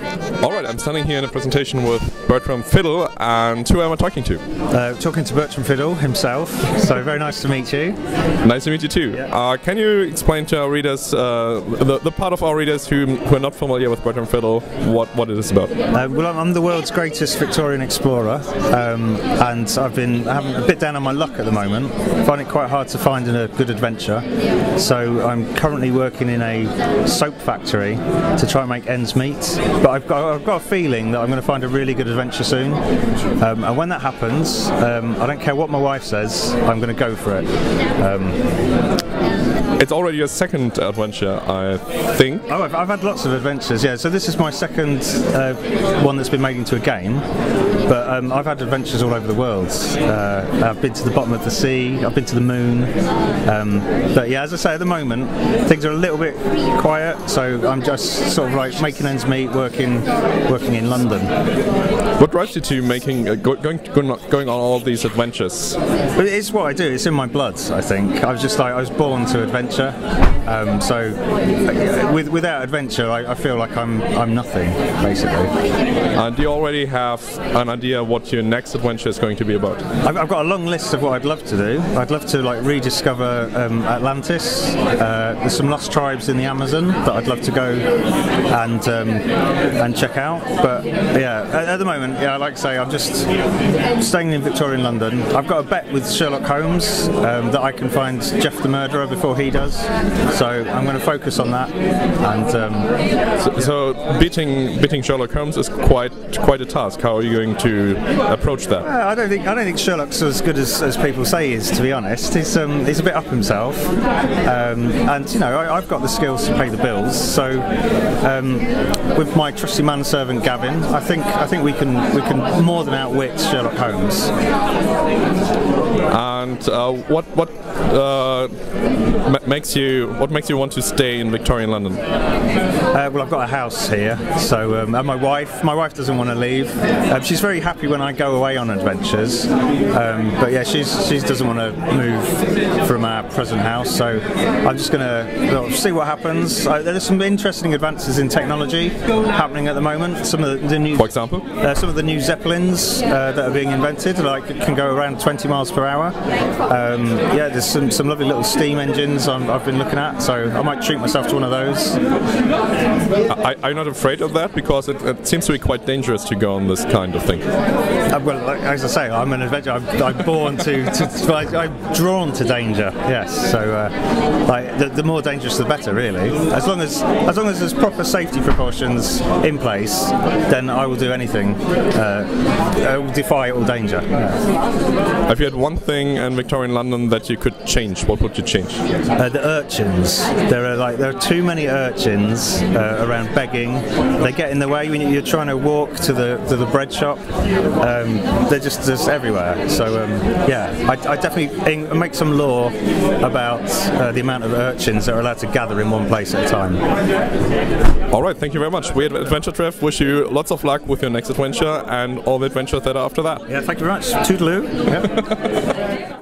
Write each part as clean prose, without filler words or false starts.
Alright, I'm standing here in a presentation with Bertram Fiddle, and who am I talking to? Talking to Bertram Fiddle himself, so very nice to meet you. Nice to meet you too. Yeah. Can you explain to our readers, the part of our readers who are not familiar with Bertram Fiddle, what it is about? Well, I'm the world's greatest Victorian explorer, and I've been having a bit down on my luck at the moment. I find it quite hard to find a good adventure, so I'm currently working in a soap factory to try and make ends meet. But I've got a feeling that I'm going to find a really good adventure soon, and when that happens, I don't care what my wife says, I'm going to go for it. It's already your second adventure, I think. Oh, I've had lots of adventures, yeah. So this is my second one that's been made into a game, but I've had adventures all over the world. I've been to the bottom of the sea, I've been to the moon, but yeah, as I say, at the moment things are a little bit quiet, so I'm just sort of like making ends meet, working in London. What drives you to going on all of these adventures? But it's what I do. It's in my blood, I think. I was born to adventure. So without adventure, I feel like I'm nothing, basically. And do you already have an idea what your next adventure is going to be about? I've got a long list of what I'd love to do. I'd love to rediscover Atlantis. There's some lost tribes in the Amazon that I'd love to go and check out. But yeah, at the moment, yeah, like I say, I'm just staying in Victorian London. I've got a bet with Sherlock Holmes that I can find Jeff the murderer before he does. So I'm going to focus on that. And so beating Sherlock Holmes is quite a task. How are you going to approach that? I don't think Sherlock's as good as people say he is, to be honest. He's a bit up himself, and you know, I've got the skills to pay the bills. So with my trusty manservant Gavin, I think we can more than outwit Sherlock Holmes. And what makes you want to stay in Victorian London? Well, I've got a house here, so and my wife doesn't want to leave. She's very happy when I go away on adventures, but yeah, she doesn't want to move from our present house. So I'm just going to see what happens. There's some interesting advances in technology happening at the moment. Some of the new, for example, some of the new zeppelins that are being invented, like can go around 20 miles per hour. Yeah, there's some lovely little steam engines I've been looking at, so I might treat myself to one of those. Are you not afraid of that? Because it seems to be quite dangerous to go on this kind of thing. Well, like, as I say, I'm an adventurer. I'm born I'm drawn to danger. Yes, so like the more dangerous, the better, really. As long as there's proper safety precautions in place, then I will do anything. I will defy all danger. Yeah. If you had one thing in Victorian London that you could change, what would you change? The urchins. There are too many urchins around begging. They get in the way when you're trying to walk to the bread shop. They're just everywhere. So yeah, I definitely make some law about the amount of urchins that are allowed to gather in one place at a time. All right, thank you very much. We at AdventureX wish you lots of luck with your next adventure and all the adventures that are after that. Yeah, thank you very much. Toodaloo. Yeah.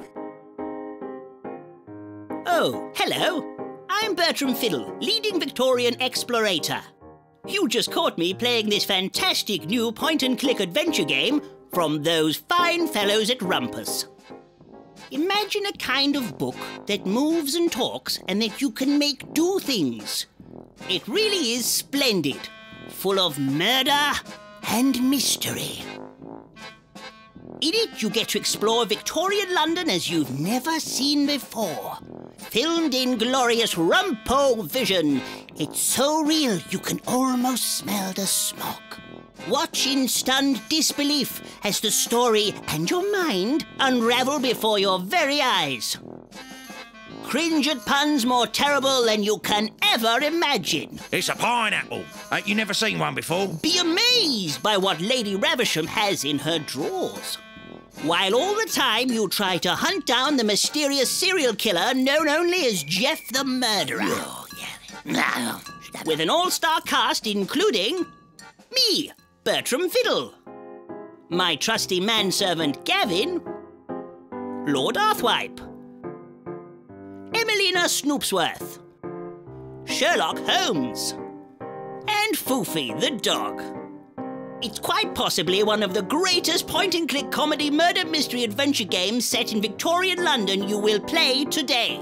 Oh, hello. I'm Bertram Fiddle, leading Victorian explorator. You just caught me playing this fantastic new point-and-click adventure game from those fine fellows at Rumpus. Imagine a kind of book that moves and talks and that you can make do things. It really is splendid, full of murder and mystery. In it, you get to explore Victorian London as you've never seen before. Filmed in glorious Rumpo vision. It's so real you can almost smell the smoke. Watch in stunned disbelief as the story and your mind unravel before your very eyes. Cringe at puns more terrible than you can ever imagine. It's a pineapple. Ain't you never seen one before? Be amazed by what Lady Ravisham has in her drawers. While all the time you try to hunt down the mysterious serial killer known only as Jeff the Murderer. Oh, yeah. With an all-star cast including me, Bertram Fiddle, my trusty manservant Gavin, Lord Arthwipe, Emelina Snoopsworth, Sherlock Holmes, and Foofy the dog. It's quite possibly one of the greatest point-and-click comedy murder mystery adventure games set in Victorian London you will play today.